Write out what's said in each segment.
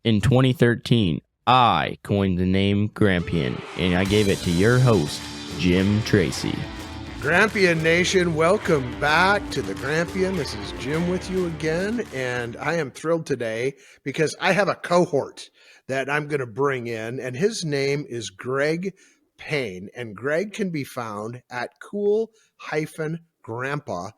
In 2013, I coined the name Grampion, and I gave it to your host, Jim Tracy. Grampion Nation, welcome back to the Grampion. This is Jim with you again, and I am thrilled today because I have a cohort that I'm going to bring in, and his name is Greg Payne, and Greg can be found at cool-grandpa.com.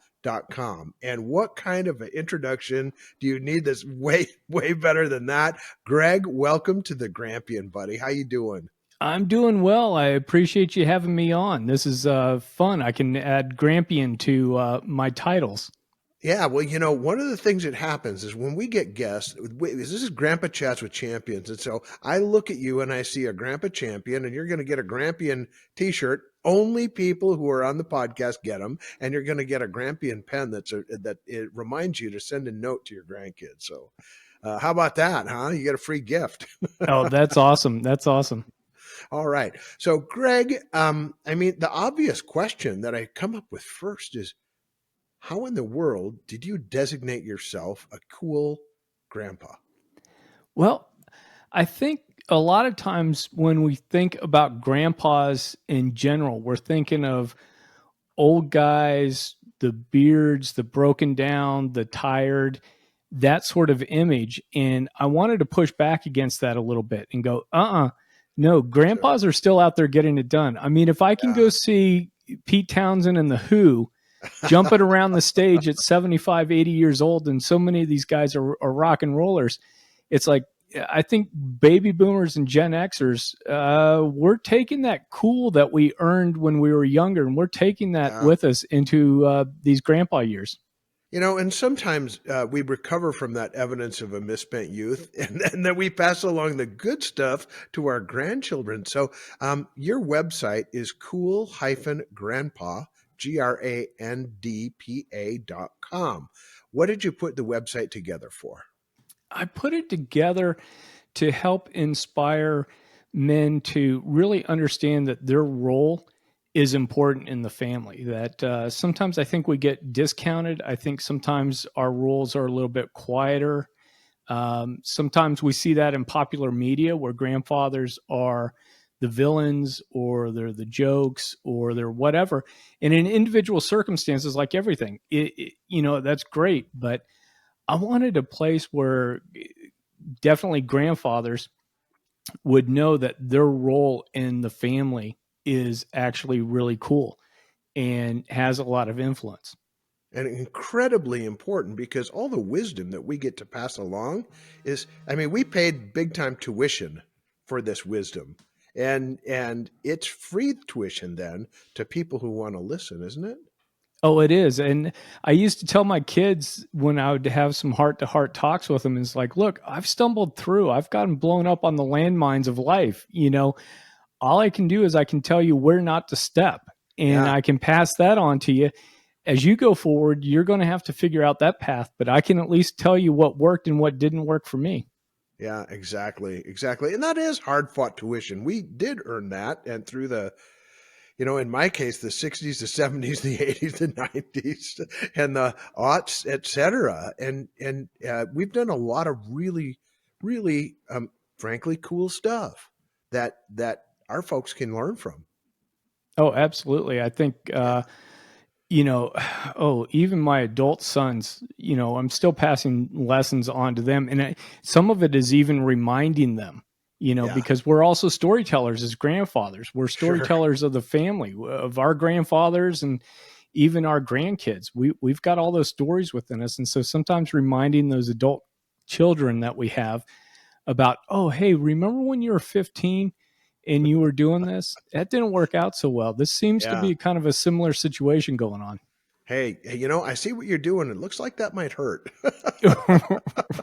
And what kind of an introduction do you need that's way better than that? Greg, welcome to the Grampion, buddy. How you doing? I'm doing well. I appreciate you having me on. This is fun. I can add Grampion to my titles. Yeah, well, you know, one of the things that happens is when we get guests, this is Grandpa Chats with Champions. And so I look at you and I see a Grandpa Champion, and you're going to get a Grampion t-shirt. Only people who are on the podcast get them. And you're going to get a Grampion pen that it reminds you to send a note to your grandkids. So how about that, huh? You get a free gift. Oh, that's awesome. That's awesome. All right. So, Greg, the obvious question that I come up with first is, how in the world did you designate yourself a cool grandpa? Well, I think a lot of times when we think about grandpas in general, we're thinking of old guys, the beards, the broken down, the tired, that sort of image. And I wanted to push back against that a little bit and go, no, grandpas are still out there getting it done. I mean, if I can go see Pete Townsend and the Who jumping around the stage at 75, 80 years old, and so many of these guys are rock and rollers, it's like, I think baby boomers and Gen Xers, we're taking that cool that we earned when we were younger, and we're taking that with us into these grandpa years. You know, and sometimes we recover from that evidence of a misspent youth, and then we pass along the good stuff to our grandchildren. So your website is cool-grandpa, grandpa.com. What did you put the website together for? I put it together to help inspire men to really understand that their role is important in the family, that sometimes I think we get discounted. I think sometimes our roles are a little bit quieter. Sometimes we see that in popular media where grandfathers are the villains, or they're the jokes, or they're whatever. And in individual circumstances, like everything, that's great. But I wanted a place where definitely grandfathers would know that their role in the family is actually really cool and has a lot of influence. And incredibly important, because all the wisdom that we get to pass along is, we paid big time tuition for this wisdom. And it's free tuition then to people who want to listen, isn't it? Oh, it is. And I used to tell my kids when I would have some heart-to-heart talks with them, is like, look, I've stumbled through. I've gotten blown up on the landmines of life. You know, all I can do is I can tell you where not to step, and I can pass that on to you. As you go forward, you're going to have to figure out that path, but I can at least tell you what worked and what didn't work for me. Yeah, exactly. And that is hard-fought tuition. We did earn that, and through the, in my case, the 60s, the 70s, the 80s, the 90s, and the aughts, et cetera. And we've done a lot of really, really, frankly, cool stuff that our folks can learn from. Oh, absolutely. I think, even my adult sons, I'm still passing lessons on to them. And some of it is even reminding them, because we're also storytellers as grandfathers. We're storytellers of the family, of our grandfathers, and even our grandkids. We've got all those stories within us. And so sometimes reminding those adult children that we have about, oh, hey, remember when you were 15 and you were doing this? That didn't work out so well. This seems to be kind of a similar situation going on. Hey, I see what you're doing. It looks like that might hurt.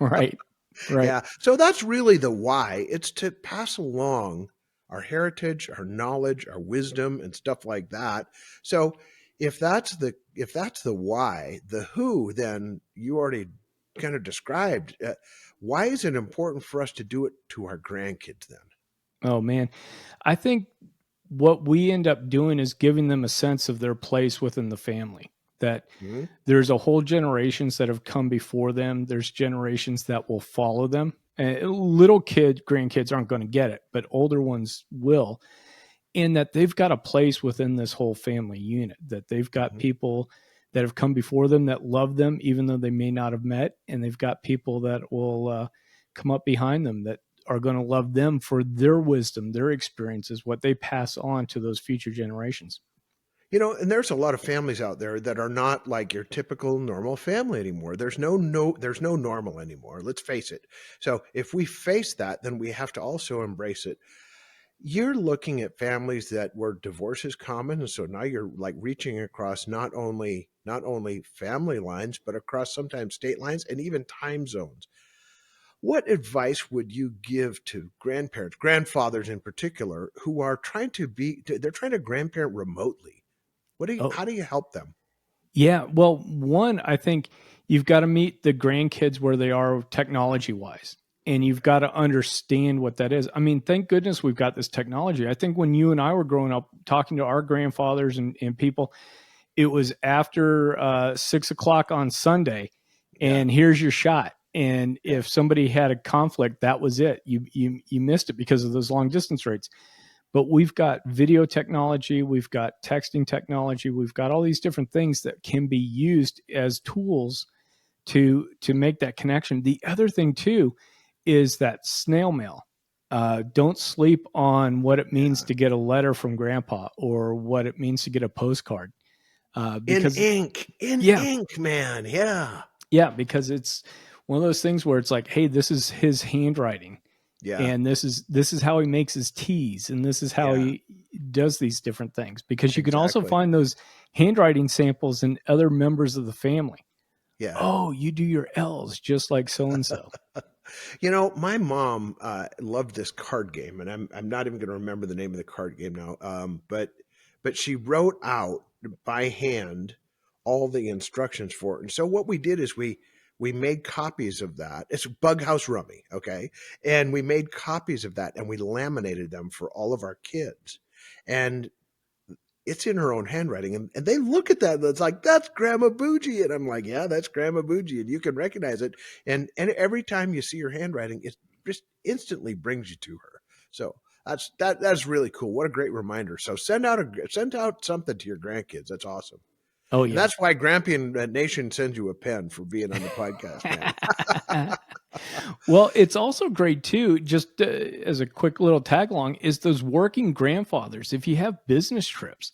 Right. Yeah. So that's really the why. It's to pass along our heritage, our knowledge, our wisdom, and stuff like that. So if that's the why, the who, then you already kind of described. Why is it important for us to do it to our grandkids then? Oh, man. I think what we end up doing is giving them a sense of their place within the family, that there's a whole generations that have come before them. There's generations that will follow them. Little grandkids aren't going to get it, but older ones will. And that they've got a place within this whole family unit, that they've got people that have come before them that love them, even though they may not have met. And they've got people that will come up behind them that are going to love them for their wisdom, their experiences, what they pass on to those future generations. And there's a lot of families out there that are not like your typical normal family anymore. There's no normal anymore. Let's face it. So if we face that, then we have to also embrace it. You're looking at families where divorce is common, and so now you're like reaching across not only family lines, but across sometimes state lines and even time zones. What advice would you give to grandparents, grandfathers in particular, who are trying to grandparent remotely? How do you help them? Yeah, well, one, I think you've got to meet the grandkids where they are technology wise. And you've got to understand what that is. I mean, thank goodness we've got this technology. I think when you and I were growing up, talking to our grandfathers and people, it was after 6:00 on Sunday, and here's your shot. And if somebody had a conflict, that was it. You missed it because of those long distance rates. But we've got video technology, we've got texting technology, we've got all these different things that can be used as tools to make that connection. The other thing too is that snail mail. Don't sleep on what it means to get a letter from grandpa or what it means to get a postcard. Because, in ink, man. Yeah. Yeah, because it's one of those things where it's like, hey, this is his handwriting. Yeah. And this is how he makes his teas, and this is how he does these different things. Because you can also find those handwriting samples in other members of the family. Yeah. Oh, you do your L's just like so-and-so. My mom loved this card game, and I'm not even going to remember the name of the card game now. But she wrote out by hand all the instructions for it. And so what we did is we made copies of that. It's Bug House Rummy, okay? And we made copies of that, and we laminated them for all of our kids. And it's in her own handwriting. And they look at that, and it's like, that's Grandma Bougie. And I'm like, yeah, that's Grandma Bougie. And you can recognize it. And every time you see her handwriting, it just instantly brings you to her. So that's really cool. What a great reminder. So send out something to your grandkids. That's awesome. Oh, yeah. And that's why Grampion Nation sends you a pen for being on the podcast, man. Well, it's also great, too, just as a quick little tag along, is those working grandfathers. If you have business trips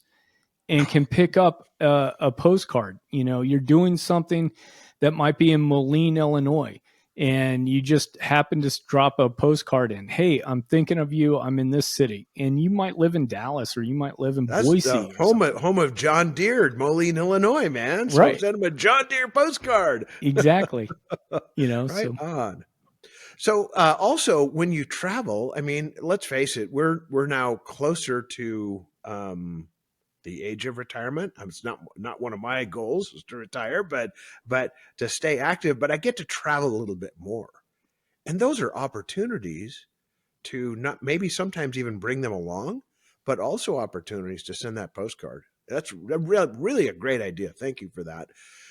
and can pick up a postcard, you're doing something that might be in Moline, Illinois, and you just happen to drop a postcard in. Hey, I'm thinking of you. I'm in this city. And you might live in Dallas, or you might live in Boise. That's home of John Deere, Moline, Illinois, man. So right. Send him a John Deere postcard. Exactly. Right on. So also when you travel, I mean, let's face it, we're now closer to the age of retirement. It's not one of my goals is to retire, but to stay active. But I get to travel a little bit more, and those are opportunities to not maybe sometimes even bring them along, but also opportunities to send that postcard. That's really a great idea. Thank you for that.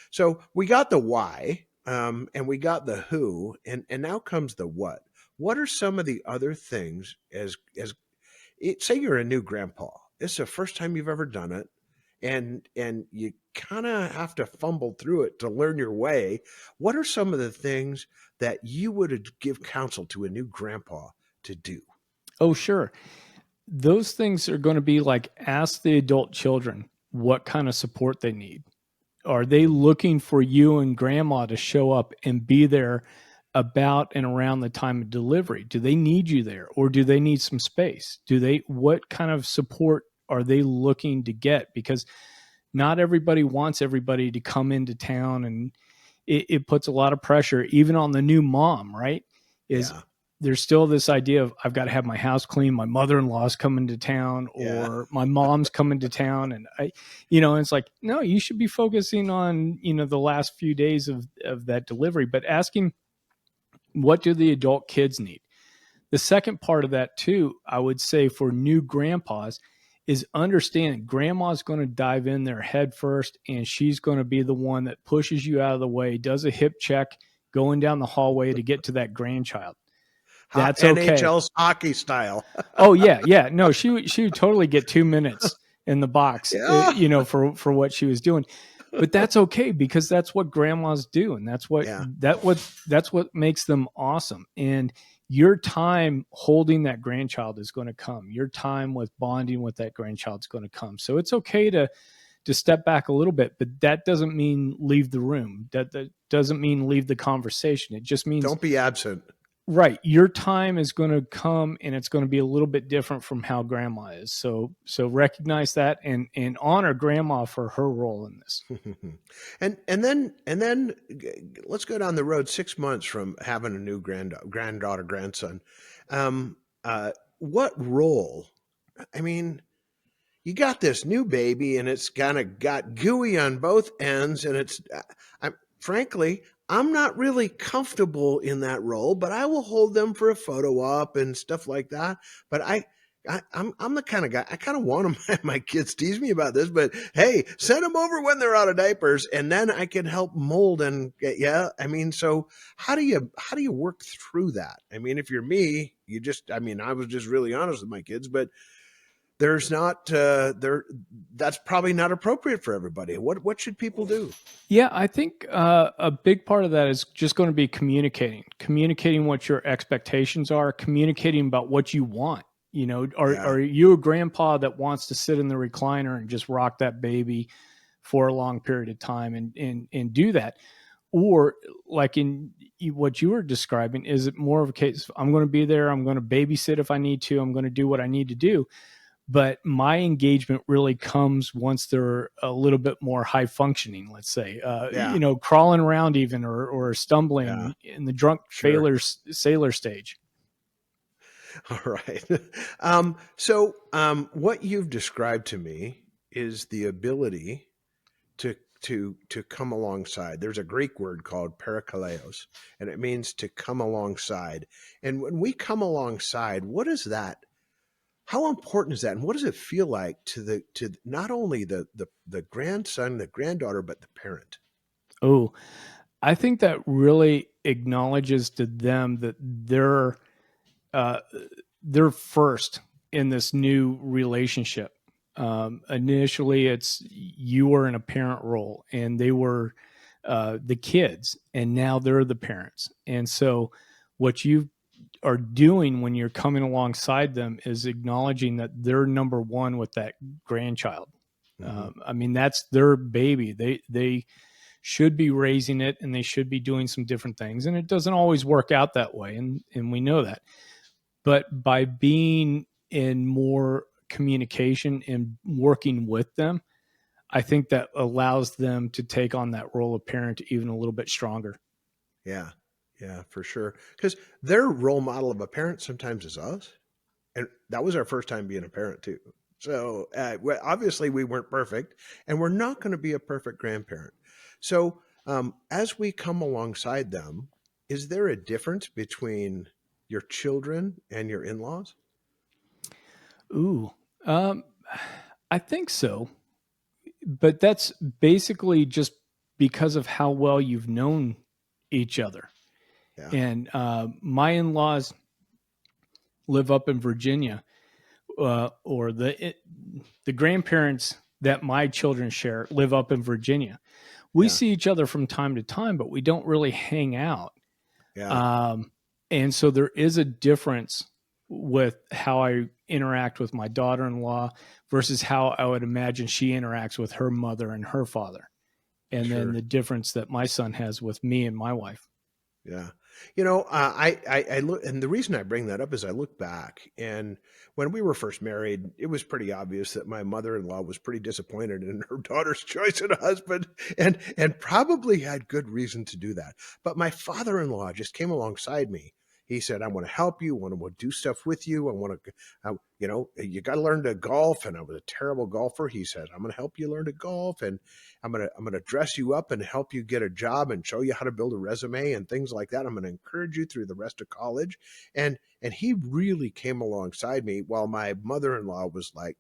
So we got the why, and we got the who, and now comes the what. What are some of the other things say you're a new grandpa? It's the first time you've ever done it, and you kind of have to fumble through it to learn your way. What are some of the things that you would give counsel to a new grandpa to do? Oh, sure. Those things are going to be like, ask the adult children what kind of support they need. Are they looking for you and grandma to show up and be there about and around the time of delivery? Do they need you there, or do they need some space? What kind of support are they looking to get? Because not everybody wants everybody to come into town, and it puts a lot of pressure even on the new mom, right? There's still this idea of, I've got to have my house clean. My mother-in-law's coming to town, or my mom's coming to town. And and it's like, no, you should be focusing on, the last few days of that delivery, but asking, what do the adult kids need? The second part of that too, I would say for new grandpas, is understand grandma's going to dive in there head first, and she's going to be the one that pushes you out of the way, does a hip check going down the hallway to get to that grandchild. That's okay. NHL hockey style. Oh yeah. No, she would totally get 2 minutes in the box, Yeah. for what she was doing. But that's okay because that's what grandmas do, and that's Yeah. what makes them awesome. And your time holding that grandchild is going to come. Your time with bonding with that grandchild is going to come. So it's okay to step back a little bit, but that doesn't mean leave the room. That doesn't mean leave the conversation. It just means Don't be absent. right. Your time is going to come and it's going to be a little bit different from how grandma is. So recognize that and honor grandma for her role in this. and then let's go down the road 6 months from having a new granddaughter, grandson. What role? I mean, you got this new baby and it's kind of got gooey on both ends, and frankly, I'm not really comfortable in that role, but I will hold them for a photo op and stuff like that. But I'm the kind of guy, I kind of want them. My kids tease me about this, but hey, send them over when they're out of diapers, and then I can help mold. And yeah, I mean, so how do you work through that? I mean, if you're me, I was just really honest with my kids, but there's not that's probably not appropriate for everybody. What should people do? Yeah, I think a big part of that is just going to be communicating what your expectations are, communicating about what you want. Are you a grandpa that wants to sit in the recliner and just rock that baby for a long period of time and do that? Or like in what you were describing, is it more of a case, I'm going to be there, I'm going to babysit if I need to, I'm going to do what I need to do. But my engagement really comes once they're a little bit more high functioning, let's say, crawling around even or stumbling in the drunk sailor stage. All right. What you've described to me is the ability to come alongside. There's a Greek word called parakaleos, and it means to come alongside. And when we come alongside, what is that? How important is that, and what does it feel like to not only the grandson, the granddaughter, but the parent? Oh, I think that really acknowledges to them that they're first in this new relationship. Initially, it's you were in a parent role, and they were the kids, and now they're the parents. And so, what you are doing when you're coming alongside them is acknowledging that they're number one with that grandchild. I mean, that's their baby. They should be raising it, and they should be doing some different things. And it doesn't always work out that way, and we know that. But by being in more communication and working with them, I think that allows them to take on that role of parent even a little bit stronger. Yeah, for sure. Because their role model of a parent sometimes is us. And that was our first time being a parent too. So obviously we weren't perfect, and we're not going to be a perfect grandparent. So as we come alongside them, is there a difference between your children and your in-laws? Ooh, I think so. But that's basically just because of how well you've known each other. Yeah. And my in-laws live up in Virginia, or the grandparents that my children share live up in Virginia. We see each other from time to time, but we don't really hang out. Yeah. And so there is a difference with how I interact with my daughter-in-law versus how I would imagine she interacts with her mother and her father. And then the difference that my son has with me and my wife. Yeah. I look, and the reason I bring that up is I look back, and when we were first married, it was pretty obvious that my mother-in-law was pretty disappointed in her daughter's choice of a husband, and probably had good reason to do that. But my father-in-law just came alongside me. He said, "I want to help you. I want to do stuff with you. I want to, you got to learn to golf." And I was a terrible golfer. He said, "I'm going to help you learn to golf, and I'm going to dress you up and help you get a job and show you how to build a resume and things like that. I'm going to encourage you through the rest of college." And he really came alongside me, while my mother-in-law was like,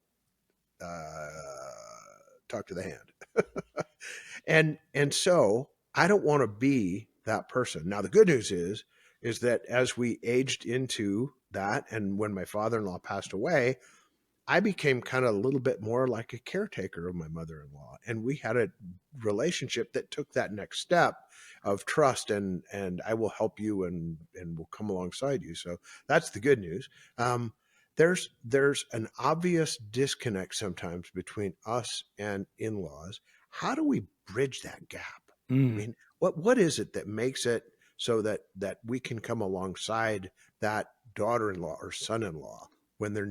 talk to the hand. And so I don't want to be that person. Now, the good news is is that as we aged into that, and when my father-in-law passed away, I became kind of a little bit more like a caretaker of my mother-in-law. And we had a relationship that took that next step of trust, and I will help you and will come alongside you. So that's the good news. There's an obvious disconnect sometimes between us and in-laws. How do we bridge that gap? I mean, what is it that makes it so that we can come alongside that daughter-in-law or son-in-law when they're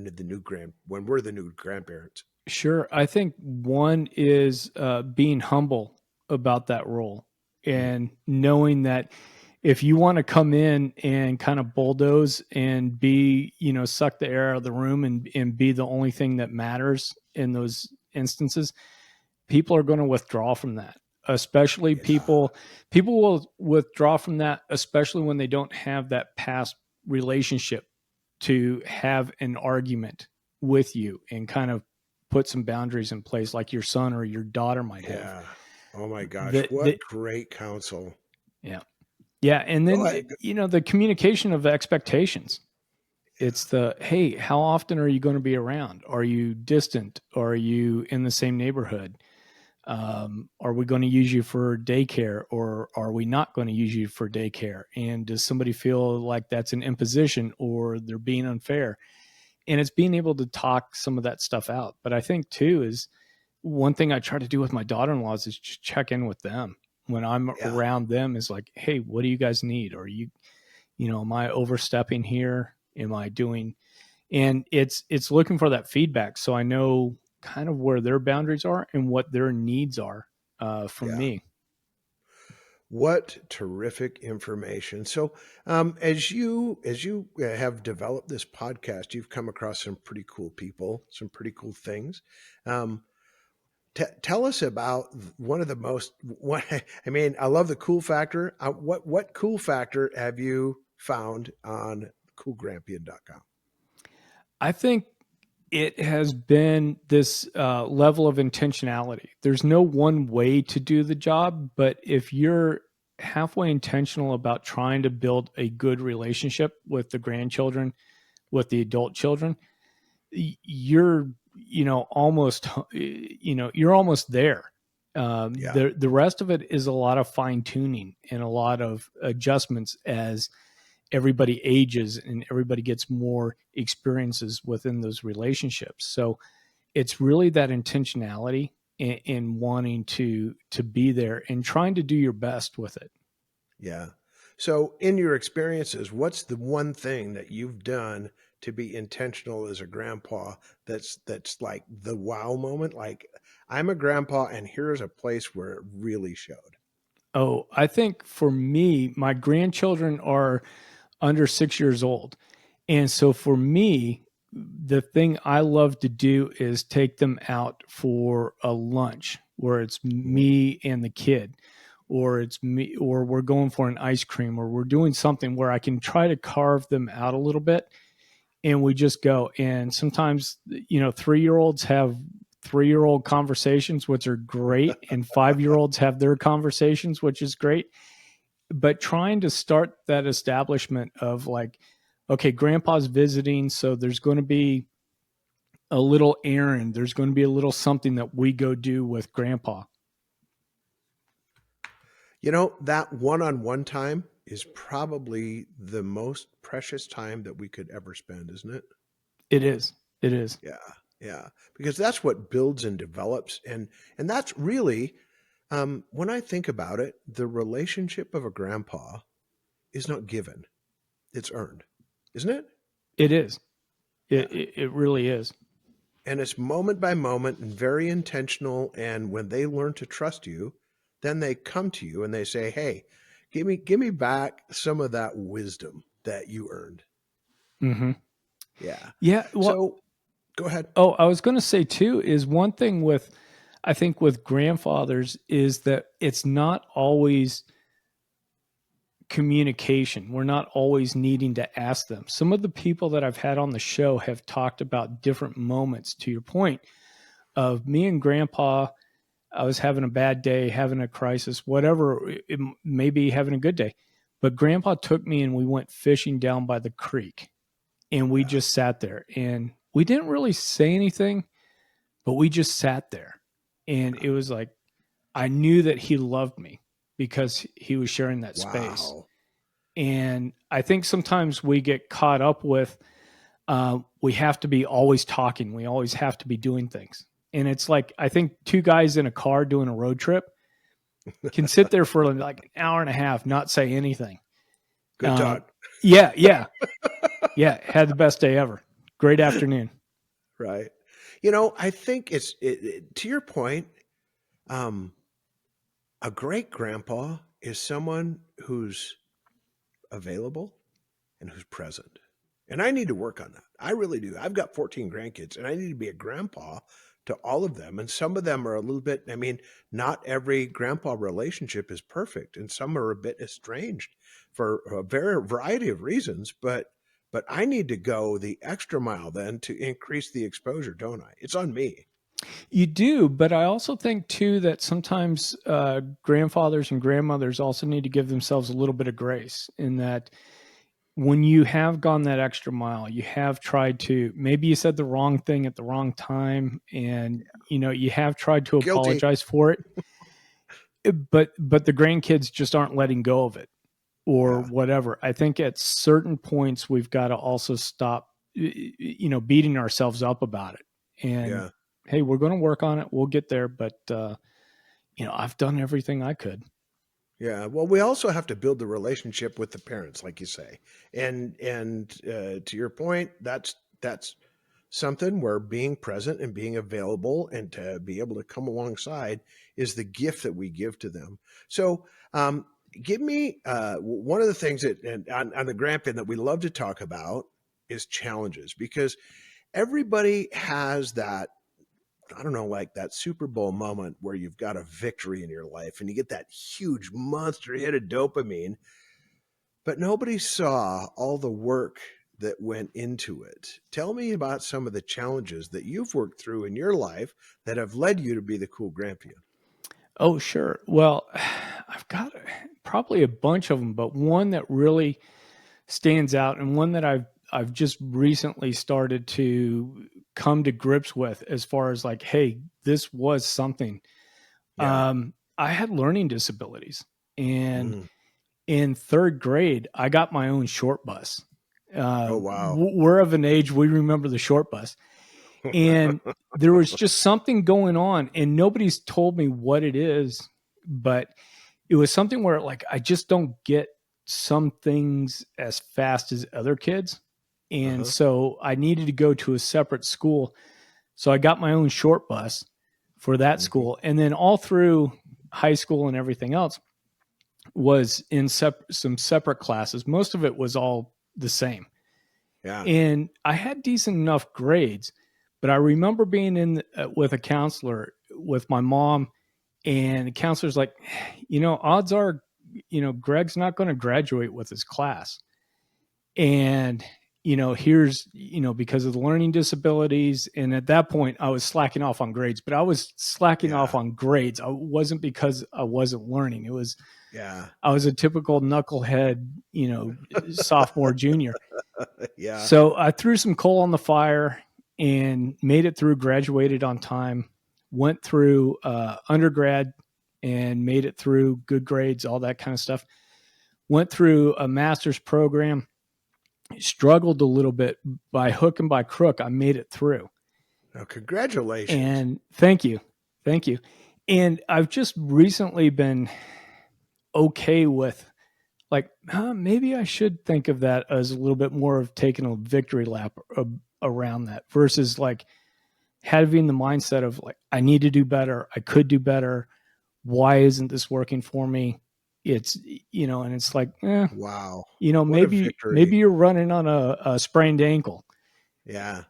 when we're the new grandparents? Sure. I think one is being humble about that role and knowing that if you want to come in and kind of bulldoze and be, suck the air out of the room and be the only thing that matters in those instances, people are going to withdraw from that. Especially people will withdraw from that, especially when they don't have that past relationship to have an argument with you and kind of put some boundaries in place like your son or your daughter might have. Yeah. Oh my gosh. What great counsel. Yeah. Yeah. And then, the communication of expectations. It's hey, how often are you going to be around? Are you distant? Are you in the same neighborhood? Are we going to use you for daycare, or are we not going to use you for daycare? And does somebody feel like that's an imposition or they're being unfair? And it's being able to talk some of that stuff out. But I think too is one thing I try to do with my daughter-in-laws is just check in with them when I'm around them, is like, hey, what do you guys need? Are you, am I overstepping here? Am I doing? And it's looking for that feedback. So I know kind of where their boundaries are and what their needs are from me. What terrific information. So as you have developed this podcast, you've come across some pretty cool people, some pretty cool things. Tell us about one of the most, I love the cool factor. What cool factor have you found on coolgrampian.com? I think it has been this level of intentionality. There's no one way to do the job, but if you're halfway intentional about trying to build a good relationship with the grandchildren, with the adult children, you're almost there. The rest of it is a lot of fine tuning and a lot of adjustments as everybody ages and everybody gets more experiences within those relationships. So it's really that intentionality in wanting to be there and trying to do your best with it. Yeah. So in your experiences, what's the one thing that you've done to be intentional as a grandpa that's like the wow moment? Like, I'm a grandpa and here's a place where it really showed. Oh, I think for me, my grandchildren are under 6 years old. And so for me, the thing I love to do is take them out for a lunch where it's me and the kid, or it's me, or we're going for an ice cream, or we're doing something where I can try to carve them out a little bit. And we just go. And sometimes, 3-year-olds have 3-year-old conversations, which are great. And 5-year-olds have their conversations, which is great. But trying to start that establishment of like, okay, grandpa's visiting, so there's going to be a little errand. There's going to be a little something that we go do with grandpa. That one-on-one time is probably the most precious time that we could ever spend, isn't it? It is. It is. Yeah. Yeah. Because that's what builds and develops. And that's really, when I think about it, the relationship of a grandpa is not given. It's earned, isn't it? It is. It really is. And it's moment by moment and very intentional. And when they learn to trust you, then they come to you and they say, hey, give me back some of that wisdom that you earned. Mm-hmm. Yeah. Yeah. Well, so go ahead. Oh, I was going to say too, is one thing I think with grandfathers is that it's not always communication. We're not always needing to ask them. Some of the people that I've had on the show have talked about different moments, to your point, of me and grandpa. I was having a bad day, having a crisis, whatever, it may be having a good day. But Grandpa took me and we went fishing down by the creek, and we just sat there, and we didn't really say anything, but we just sat there. And it was like, I knew that he loved me because he was sharing that space. And I think sometimes we get caught up with, we have to be always talking. We always have to be doing things. And it's like, I think two guys in a car doing a road trip can sit there for like an hour and a half, not say anything. Good talk. Yeah. Had the best day ever. Great afternoon. Right. You know, I think to your point, a great grandpa is someone who's available and who's present. And I need to work on that. I really do. I've got 14 grandkids, and I need to be a grandpa to all of them. And some of them are a little bit, I mean, not every grandpa relationship is perfect, and some are a bit estranged for a variety of reasons. But I need to go the extra mile then to increase the exposure, don't I? It's on me. You do, but I also think too that sometimes grandfathers and grandmothers also need to give themselves a little bit of grace in that when you have gone that extra mile, you have tried to, maybe you said the wrong thing at the wrong time, and you have tried to apologize for it, but the grandkids just aren't letting go of it or whatever. I think at certain points we've got to also stop, beating ourselves up about it. And hey, we're going to work on it. We'll get there. But, I've done everything I could. Yeah. Well, we also have to build the relationship with the parents, like you say. And to your point, that's something where being present and being available and to be able to come alongside is the gift that we give to them. So, give me one of the things that on the Grampian that we love to talk about is challenges, because everybody has that, I don't know, like that Super Bowl moment where you've got a victory in your life and you get that huge monster hit of dopamine, but nobody saw all the work that went into it. Tell me about some of the challenges that you've worked through in your life that have led you to be the cool Grampian. Oh, sure. Well, I've got probably a bunch of them, but one that really stands out and one that I've just recently started to come to grips with as far as like, hey, this was something. I had learning disabilities, and in third grade, I got my own short bus. Oh, wow. We're of an age, we remember the short bus. And there was just something going on, and nobody's told me what it is, but it was something where like, I just don't get some things as fast as other kids. And so I needed to go to a separate school. So I got my own short bus for that school. And then all through high school and everything else was in some separate classes. Most of it was all the same. Yeah. And I had decent enough grades, but I remember being in with a counselor with my mom, and the counselor's like, odds are, Greg's not going to graduate with his class. And, here's, because of the learning disabilities. And at that point I was slacking off on grades, but I was slacking off on grades. I wasn't because I wasn't learning. It was, I was a typical knucklehead, sophomore, junior. So I threw some coal on the fire and made it through, graduated on time, went through undergrad and made it through, good grades, all that kind of stuff. Went through a master's program, struggled a little bit, by hook and by crook. I made it through. Oh, congratulations. And thank you. And I've just recently been okay with like, maybe I should think of that as a little bit more of taking a victory lap around that versus like having the mindset of like, I need to do better. I could do better. Why isn't this working for me? It's, and it's like, wow. Maybe you're running on a sprained ankle. Yeah.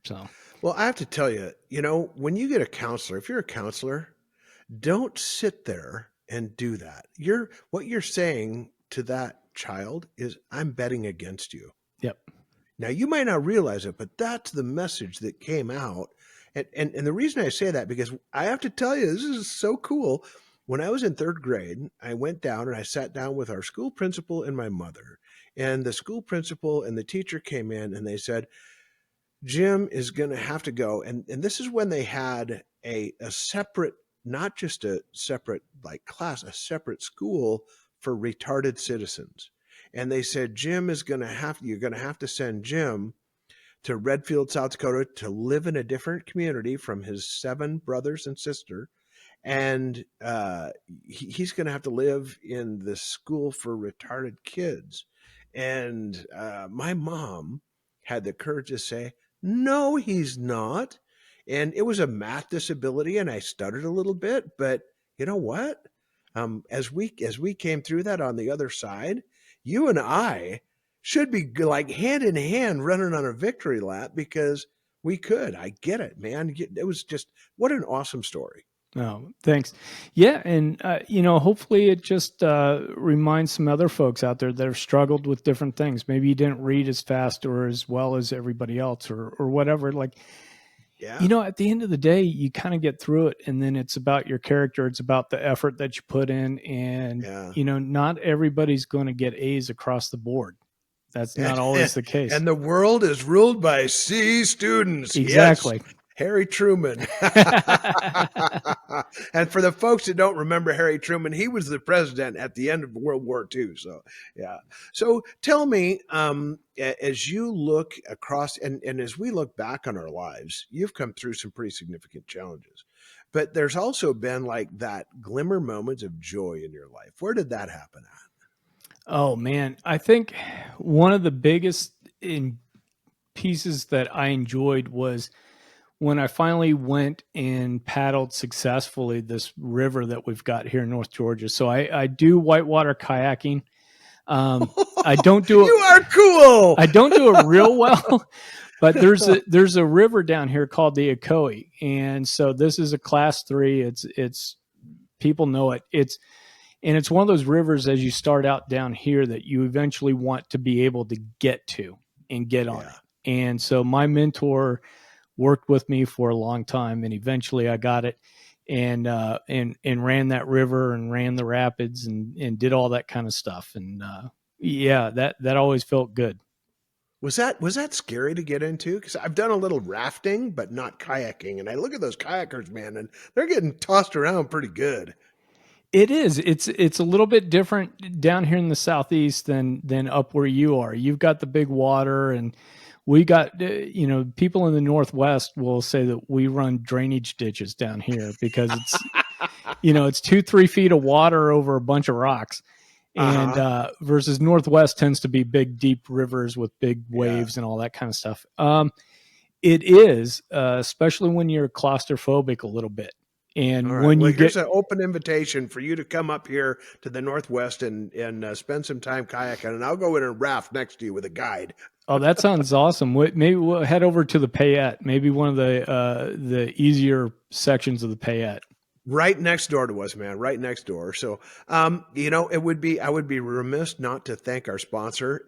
So, well, I have to tell you, when you get a counselor, if you're a counselor, don't sit there and do that. What you're saying to that child is, I'm betting against you. Yep. Now you might not realize it, but that's the message that came out. And the reason I say that, because I have to tell you, this is so cool. When I was in third grade, I went down and I sat down with our school principal and my mother. And the school principal and the teacher came in and they said, Jim is going to have to go. And this is when they had a separate, not just a separate like class, a separate school for retarded citizens. And they said, you're going to have to send Jim to Redfield, South Dakota to live in a different community from his 7 brothers and sister. And he's going to have to live in the school for retarded kids. And my mom had the courage to say, no, he's not. And it was a math disability, and I stuttered a little bit. But you know what? As we came through that on the other side, you and I should be like hand in hand running on a victory lap because we could. I get it, man. It was just what an awesome story. Oh, thanks. Yeah. And, hopefully it just reminds some other folks out there that have struggled with different things. Maybe you didn't read as fast or as well as everybody else or whatever. Like, at the end of the day, you kind of get through it, and then it's about your character. It's about the effort that you put in. And, not everybody's going to get A's across the board. That's not always the case. And the world is ruled by C students. Exactly. Yes. Harry Truman. And for the folks that don't remember Harry Truman, he was the president at the end of World War II. So, yeah. So tell me, as you look across and as we look back on our lives, you've come through some pretty significant challenges. But there's also been like that glimmer moments of joy in your life. Where did that happen at? Oh, man. I think one of the biggest pieces that I enjoyed was when I finally went and paddled successfully this river that we've got here in North Georgia. So I do whitewater kayaking. I don't do it. You are cool. I don't do it real well, but there's a river down here called the Ocoee. And so this is a class 3. It's people know it. It's one of those rivers as you start out down here that you eventually want to be able to get to and get on it. And so my mentor worked with me for a long time, and eventually I got it and ran that river and ran the rapids and did all that kind of stuff. And that always felt good. Was that scary to get into? Because I've done a little rafting, but not kayaking. And I look at those kayakers, man, and they're getting tossed around pretty good. It is. It's a little bit different down here in the Southeast than up where you are. You've got the big water, and we got, people in the Northwest will say that we run drainage ditches down here because it's, it's 2-3 feet of water over a bunch of rocks. And versus Northwest tends to be big, deep rivers with big waves and all that kind of stuff. It is, especially when you're claustrophobic a little bit. And when you here's an open invitation for you to come up here to the Northwest and spend some time kayaking, and I'll go in and raft next to you with a guide. Oh, that sounds awesome. Maybe we'll head over to the Payette, maybe one of the easier sections of the Payette. Right next door to us, man. Right next door. So, I would be remiss not to thank our sponsor,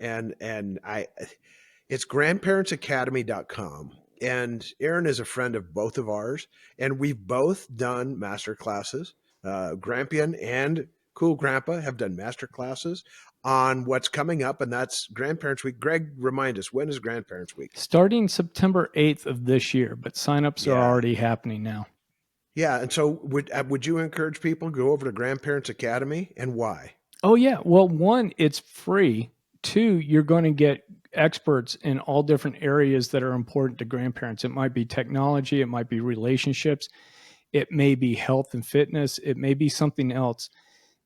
it's grandparentsacademy.com. And Aaron is a friend of both of ours, and we've both done master classes. Grampion and Cool Grandpa have done master classes on what's coming up, and that's Grandparents Week. Greg, remind us, when is Grandparents Week? Starting September 8th of this year, but signups are already happening now. Yeah, and so would you encourage people to go over to Grandparents Academy, and why? Oh, yeah. Well, 1, it's free. 2, you're going to get experts in all different areas that are important to grandparents. It might be technology, it might be relationships, it may be health and fitness, it may be something else.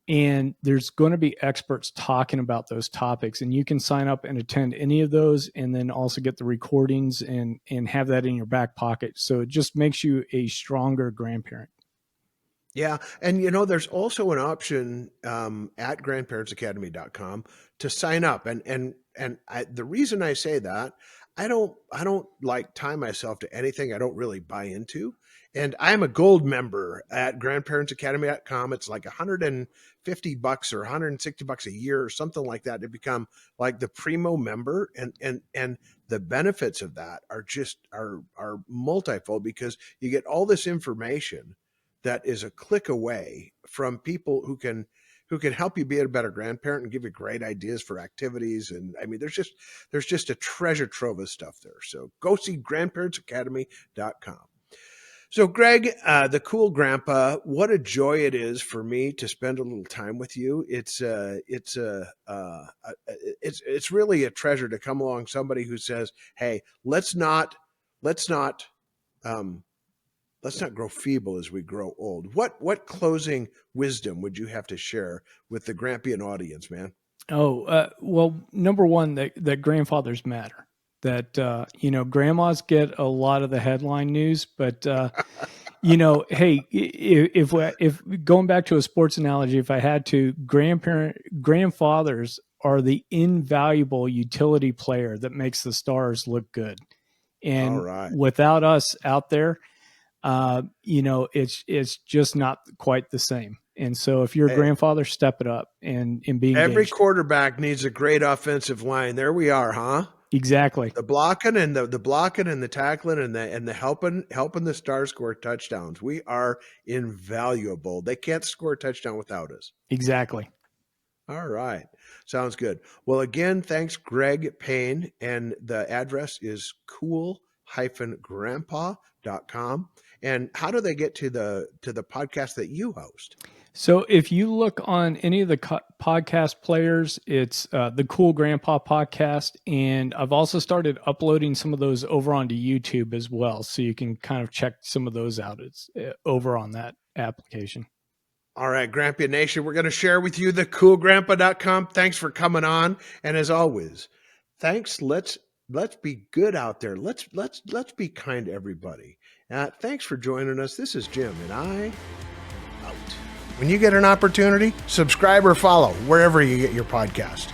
And there's going to be experts talking about those topics, and you can sign up and attend any of those, and then also get the recordings and have that in your back pocket. So it just makes you a stronger grandparent. Yeah. And, there's also an option at grandparentsacademy.com to sign up. And the reason I say that, I don't like tie myself to anything I don't really buy into. And I'm a gold member at grandparentsacademy.com. It's like $150 or $160 a year or something like that to become like the primo member. And the benefits of that are just are multifold because you get all this information that is a click away from people who can help you be a better grandparent and give you great ideas for activities. And I mean, there's just a treasure trove of stuff there. So go see grandparentsacademy.com. So Greg, the cool grandpa, what a joy it is for me to spend a little time with you. It's really a treasure to come along somebody who says, hey, let's not grow feeble as we grow old. What closing wisdom would you have to share with the Grampian audience, man? Well, number one, that grandfathers matter. That grandmas get a lot of the headline news, but hey, if going back to a sports analogy, if I had to, grandfathers are the invaluable utility player that makes the stars look good, and without us out there, it's just not quite the same. And so if you're a grandfather, step it up and be engaged. Every quarterback needs a great offensive line. There we are, huh? Exactly. The blocking and the tackling and the helping the stars score touchdowns. We are invaluable. They can't score a touchdown without us. Exactly. All right. Sounds good. Well, again, thanks, Greg Payne. And the address is cool-grandpa.com. And how do they get to the podcast that you host? So if you look on any of the podcast players, it's the Cool Grandpa Podcast. And I've also started uploading some of those over onto YouTube as well. So you can kind of check some of those out. It's over on that application. All right, Grampian Nation, we're going to share with you the coolgrandpa.com. Thanks for coming on. And as always, thanks. Let's be good out there. Let's be kind to everybody. Thanks for joining us. This is Jim, and I out. When you get an opportunity, subscribe or follow wherever you get your podcast.